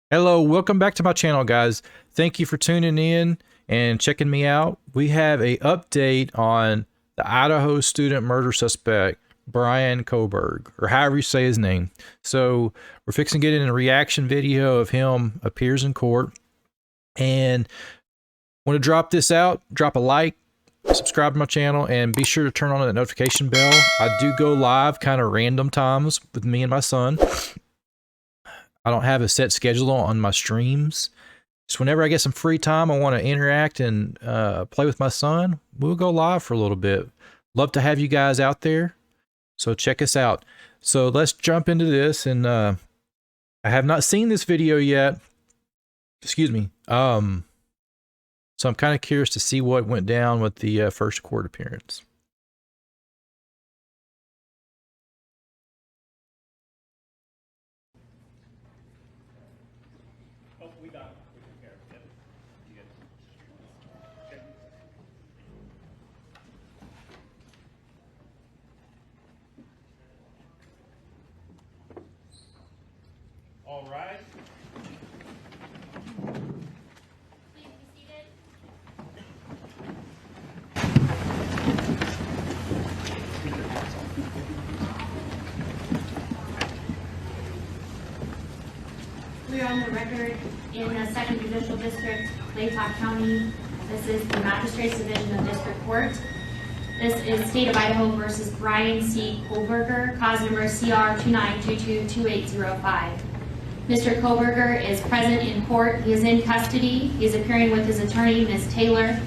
Hello, welcome back to my channel, guys. Thank you for tuning in and checking me out. We have a update on the Idaho student murder suspect, Bryan Kohberger, or however you say his name. So we're fixing to get in a reaction video of him appears in court. And want to drop this out, drop a like, subscribe to my channel, and be sure to turn on that notification bell. I do go live kind of random times with me and my son. I don't have a set schedule on my streams. Just whenever I get some free time, I want to interact and play with my son. We'll go live for a little bit. Love to have you guys out there. So check us out. So let's jump into this. And I have not seen this video yet. Excuse me. So I'm kind of curious to see what went down with the first court appearance. All right. Please be seated. We are on the record in the 2nd Judicial District, Latah County. This is the Magistrates Division of District Court. This is State of Idaho versus Bryan C. Kohberger, cause number CR 29222805. Mr. Kohberger is present in court. He is in custody. He is appearing with his attorney, Ms. Taylor,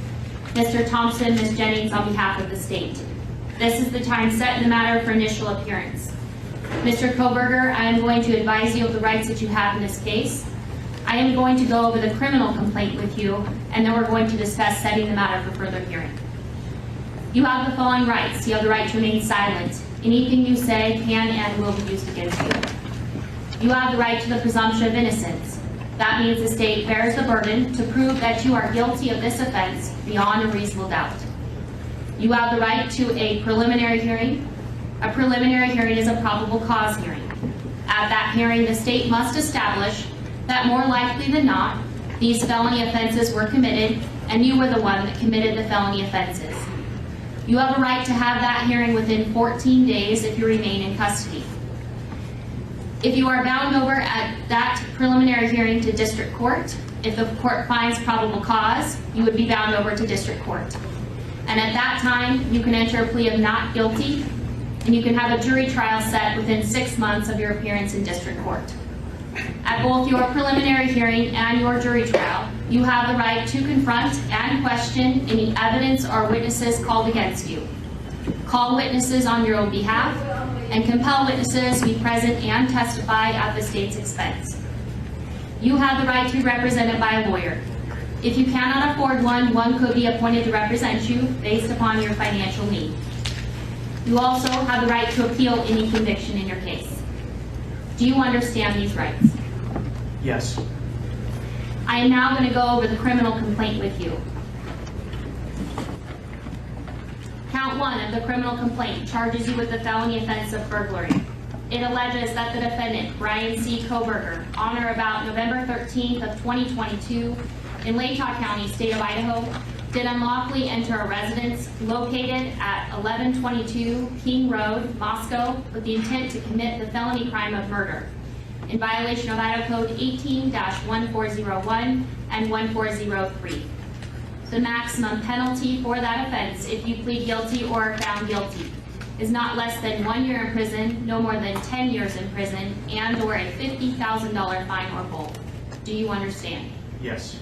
Mr. Thompson, Ms. Jennings, on behalf of the state. This is the time set in the matter for initial appearance. Mr. Kohberger, I am going to advise you of the rights that you have in this case. I am going to go over the criminal complaint with you, and then we're going to discuss setting the matter for further hearing. You have the following rights. You have the right to remain silent. Anything you say can and will be used against you. You have the right to the presumption of innocence. That means the state bears the burden to prove that you are guilty of this offense beyond a reasonable doubt. You have the right to a preliminary hearing. A preliminary hearing is a probable cause hearing. At that hearing, the state must establish that more likely than not, these felony offenses were committed and you were the one that committed the felony offenses. You have a right to have that hearing within 14 days if you remain in custody. If you are bound over at that preliminary hearing to district court, if the court finds probable cause, you would be bound over to district court. And at that time, you can enter a plea of not guilty, and you can have a jury trial set within 6 months of your appearance in district court. At both your preliminary hearing and your jury trial, you have the right to confront and question any evidence or witnesses called against you. Call witnesses on your own behalf, and compel witnesses to be present and testify at the state's expense. You have the right to be represented by a lawyer. If you cannot afford one, one could be appointed to represent you based upon your financial need. You also have the right to appeal any conviction in your case. Do you understand these rights? Yes. I am now going to go over the criminal complaint with you. Count 1 of the criminal complaint charges you with the felony offense of burglary. It alleges that the defendant, Bryan C. Kohberger, on or about November 13th of 2022 in Latah County, State of Idaho, did unlawfully enter a residence located at 1122 King Road, Moscow, with the intent to commit the felony crime of murder in violation of Idaho Code 18-1401 and 1403. The maximum penalty for that offense, if you plead guilty or are found guilty, is not less than 1 year in prison, no more than 10 years in prison, and or a $50,000 fine or both. Do you understand? Yes.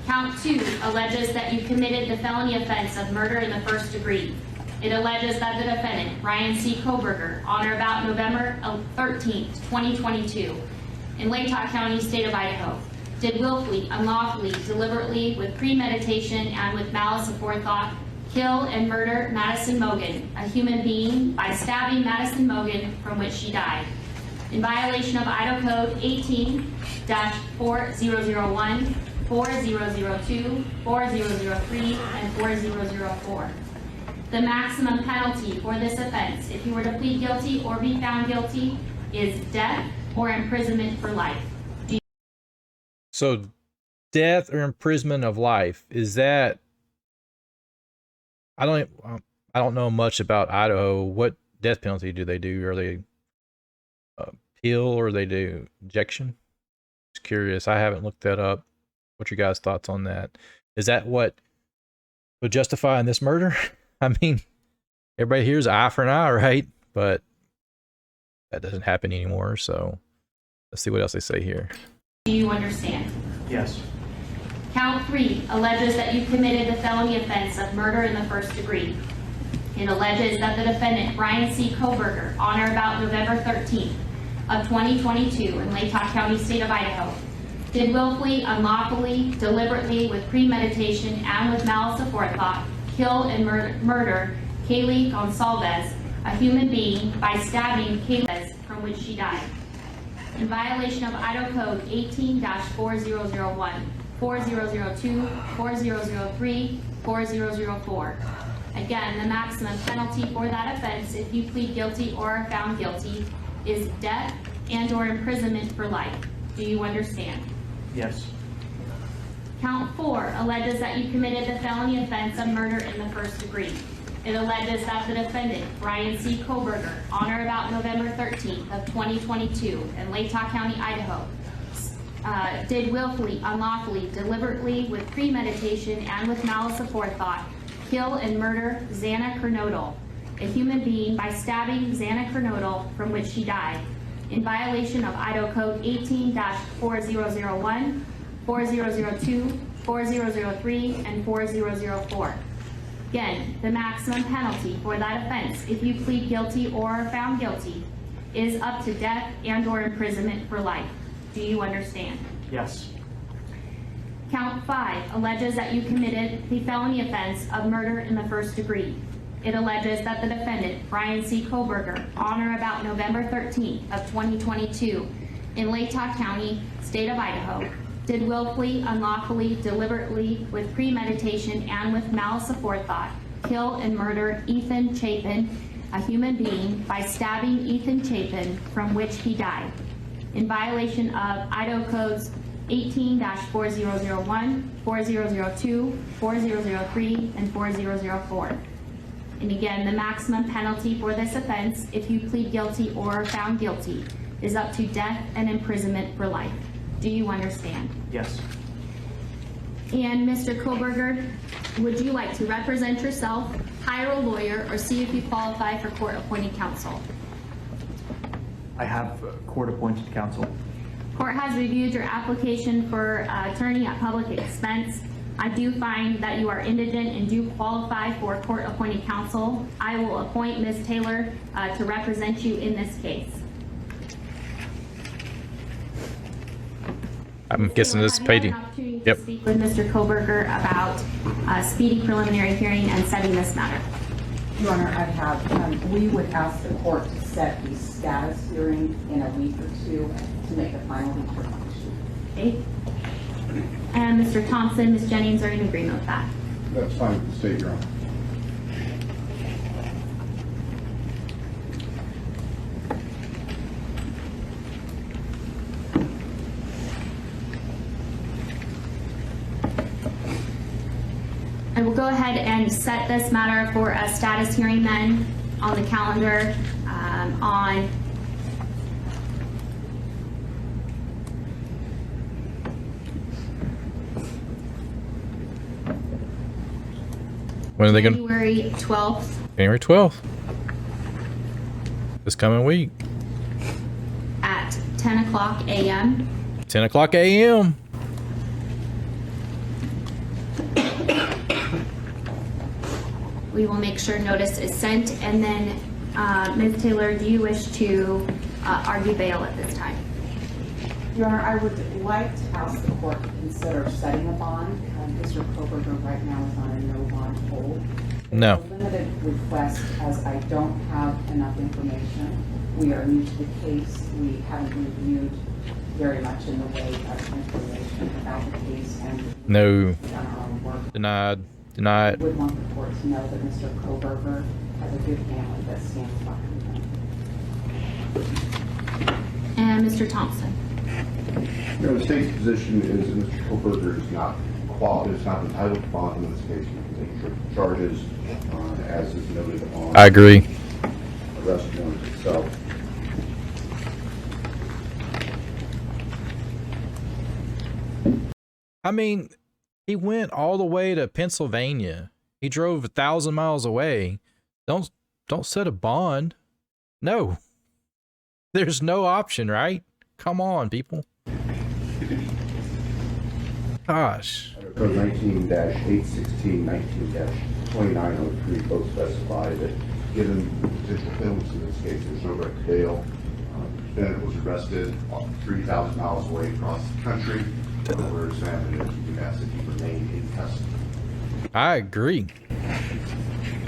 Count 2 alleges that you committed the felony offense of murder in the first degree. It alleges that the defendant, Bryan C. Kohberger, on or about November 13th, 2022, in Latah County, State of Idaho, did willfully, unlawfully, deliberately, with premeditation, and with malice aforethought, kill and murder Madison Mogen, a human being, by stabbing Madison Mogen, from which she died, in violation of Idaho Code 18-4001, 4002, 4003, and 4004. The maximum penalty for this offense, if you were to plead guilty or be found guilty, is death or imprisonment for life. So death or imprisonment of life, is that, I don't know much about Idaho. What death penalty do they do? Are they appeal or they do injection? Just curious. I haven't looked that up. What's your guys' thoughts on that? Is that what would justify in this murder? I mean, everybody hears eye for an eye, right? But that doesn't happen anymore. So let's see what else they say here. Do you understand? Yes. Count 3 alleges that you committed the felony offense of murder in the first degree. It alleges that the defendant, Brian C. Koberger, on or about November 13th of 2022 in Latah County, state of Idaho, did willfully, unlawfully, deliberately, with premeditation, and with malice aforethought, kill and murder Kaylee Gonsalves, a human being, by stabbing Kaylee, from which she died, in violation of Idaho Code 18-4001, 4002, 4003, 4004. Again, the maximum penalty for that offense, if you plead guilty or are found guilty, is death and/or imprisonment for life. Do you understand? Yes. Count 4 alleges that you committed the felony offense of murder in the first degree. It alleges that the defendant, Brian C. Koberger, on or about November 13th of 2022 in Latah County, Idaho, did willfully, unlawfully, deliberately, with premeditation, and with malice aforethought, kill and murder Xana Kernodle, a human being, by stabbing Xana Kernodle, from which she died, in violation of Idaho Code 18-4001, 4002, 4003, and 4004. Again, the maximum penalty for that offense, if you plead guilty or are found guilty, is up to death and/or imprisonment for life. Do you understand? Yes. Count 5 alleges that you committed the felony offense of murder in the first degree. It alleges that the defendant, Brian C. Koberger, on or about November 13th of 2022 in Latah County, state of Idaho, did willfully, unlawfully, deliberately, with premeditation, and with malice aforethought, kill and murder Ethan Chapin, a human being, by stabbing Ethan Chapin, from which he died, in violation of Idaho Codes 18-4001, 4002, 4003, and 4004. And again, the maximum penalty for this offense, if you plead guilty or are found guilty, is up to death and imprisonment for life. Do you understand? Yes. And Mr. Koberger, would you like to represent yourself, hire a lawyer, or see if you qualify for court-appointed counsel? I have court-appointed counsel. Court has reviewed your application for attorney at public expense. I do find that you are indigent and do qualify for court-appointed counsel. I will appoint Ms. Taylor to represent you in this case. I'm guessing this is paid. Have you had an opportunity to speak with Mr. Koberger about speedy preliminary hearing and setting this matter? Your Honor, I have. We would ask the court to set the status hearing in a week or two to make a final determination. Okay. And Mr. Thompson, Ms. Jennings are in agreement with that. That's fine with the state, Your Honor. I will go ahead and set this matter for a status hearing then on the calendar on When are they going to? January 12th January 12th. This coming week. at 10 o'clock a.m. 10 o'clock a.m. We will make sure notice is sent, and then Ms. Taylor, do you wish to argue bail at this time? Your Honor, I would like to ask the court to consider setting a bond. Mr. Koberger right now is on a no bond hold. No. It's a limited request as I don't have enough information. We are new to the case. We haven't reviewed very much in the way of information about the case and No. done our own work. Denied. I Denied. would want the court to know that Mr. Koberger has a good family that stands behind him. And Mr. Thompson? The state's position is that Mr. Kohlberger is not entitled to bond in this case. He can take charges, as is noted on I agree. the arrest warrant itself. I mean, he went all the way to Pennsylvania. He drove 1,000 miles away. Don't set a bond. No. There's no option, right? Come on, people. Gosh. Code 19-816, 19-2903 both specify that given the potential penalties in this case, there's no right to bail. The defendant was arrested 3,000 miles away across the country, where his family is. We ask that he remain in custody. I agree.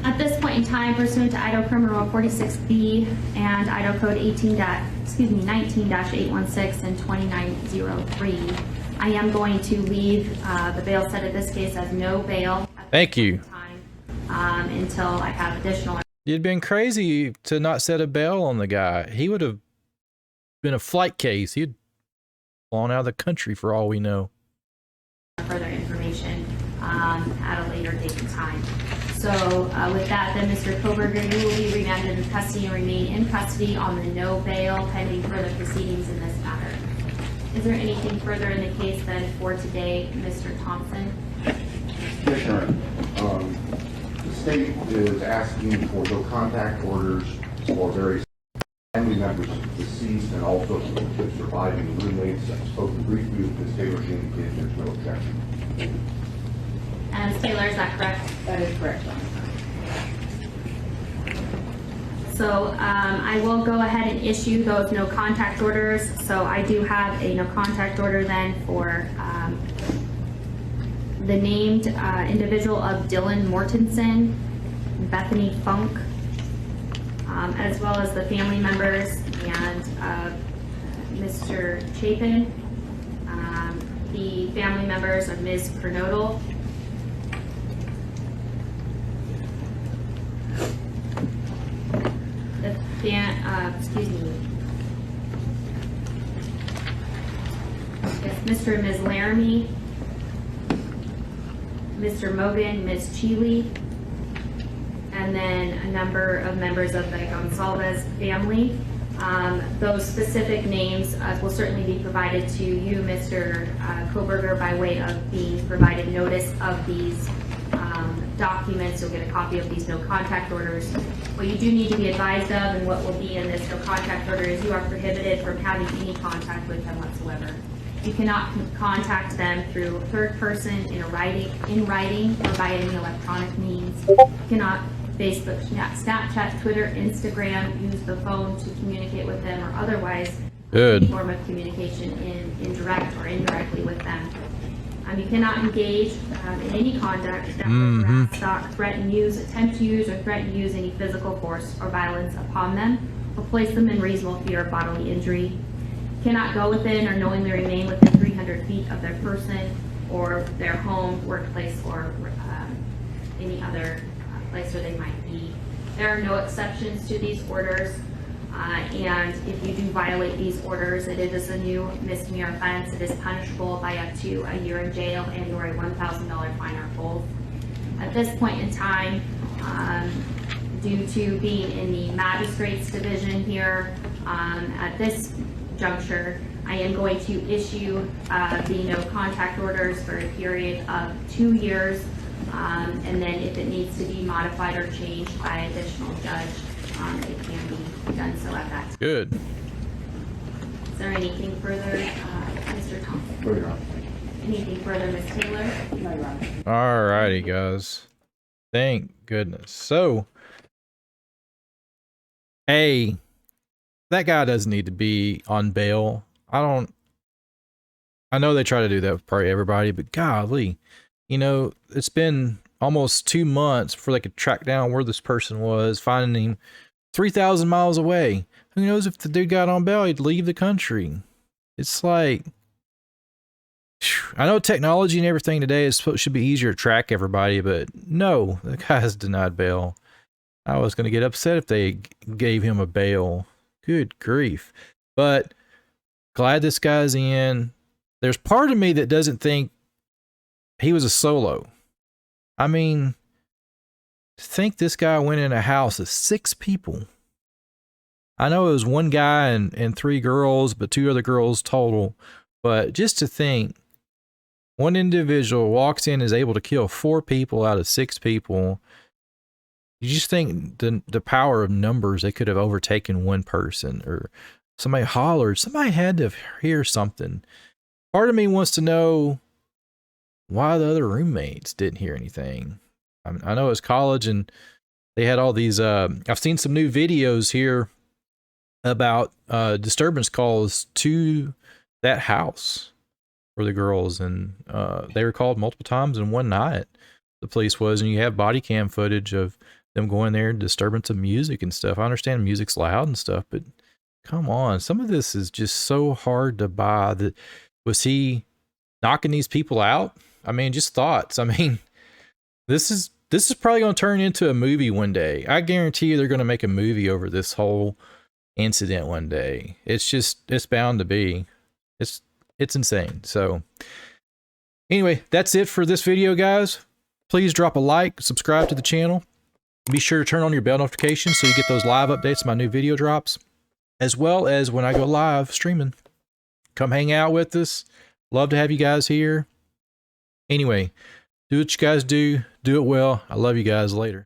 At this point in time, pursuant to Idaho Criminal Law 46B and Idaho Code 19-816 and 2903, I am going to leave the bail set in this case as no bail. At Thank this you. point in time, until I have additional You'd been crazy to not set a bail on the guy. He would have been a flight case. He'd flown out of the country for all we know. further information at a later date and time. So with that, then Mr. Koberger, you will be remanded in custody and remain in custody on the no bail pending further proceedings in this matter. Is there anything further in the case then for today, Mr. Thompson? Yes, Your Honor. The state is asking for no contact orders for various family members of the deceased and also for surviving roommates. I've spoken briefly with Ms. Taylor. She indicated there's no objection. And Ms. Taylor, is that correct? That is correct, Your Honor. So I will go ahead and issue those no contact orders. So I do have a no contact order then for the named individual of Dylan Mortensen, Bethany Funk, as well as the family members and Mr. Chapin, the family members of Ms. Kernodle, excuse me. Yes, Mr. and Ms. Laramie, Mr. Mogan, Ms. Cheeley, and then a number of members of the Gonsalves family. Those specific names will certainly be provided to you, Mr. Koberger, by way of being provided notice of these documents. You'll get a copy of these no contact orders. What you do need to be advised of and what will be in this no contact order is you are prohibited from having any contact with them whatsoever. You cannot contact them through third person in writing or by any electronic means. You cannot Facebook, Snapchat, Twitter, Instagram, use the phone to communicate with them or otherwise Good. any form of communication in direct or indirectly with them. You cannot engage in any conduct that would harass, stalk, threaten, use, attempt to use, or threaten to use any physical force or violence upon them or place them in reasonable fear of bodily injury. Cannot go within or knowingly remain within 300 feet of their person or their home, workplace, or any other place where they might be. There are no exceptions to these orders, and if you do violate these orders, it is a new misdemeanor offense. It is punishable by up to a year in jail and or a $1,000 fine or both. At this point in time, due to being in the magistrate's division here, at this juncture, I am going to issue the no contact orders for a period of 2 years, and then if it needs to be modified or changed by additional judge, it can be done so at that time. Good. Is there anything further, Mr. Thompson? No, Your Honor. Anything further, Ms. Taylor? No, Your Honor. Alrighty, guys. Thank goodness. So, that guy doesn't need to be on bail. I know they try to do that with probably everybody, but golly, it's been almost 2 months before they could track down where this person was, finding him 3,000 miles away. Who knows if the dude got on bail, he'd leave the country. It's like, I know technology and everything today should be easier to track everybody, but no, the guy's denied bail. I was going to get upset if they gave him a bail. Good grief. But glad this guy's in. there's part of me that doesn't think he was a solo. I mean, think this guy went in a house of 6 people. I know it was one guy and 3 girls, but 2 other girls total. But just to think, one individual walks in, is able to kill 4 people out of 6 people. You just think the power of numbers, they could have overtaken one person, or somebody hollered. Somebody had to hear something. Part of me wants to know why the other roommates didn't hear anything. I know it's college and they had all these, I've seen some new videos here about disturbance calls to that house for the girls, and they were called multiple times in one night, the police was, and you have body cam footage of them going there, disturbance of music and stuff. I understand music's loud and stuff, but come on, some of this is just so hard to buy. That was he knocking these people out? I mean, just thoughts. I mean, this is probably going to turn into a movie one day. I guarantee you they're going to make a movie over this whole incident one day. It's bound to be. It's insane. So anyway, that's it for this video, guys. Please drop a like, subscribe to the channel. Be sure to turn on your bell notifications so you get those live updates, my new video drops, as well as when I go live streaming. Come hang out with us. Love to have you guys here. Anyway, do what you guys do. Do it well. I love you guys. Later.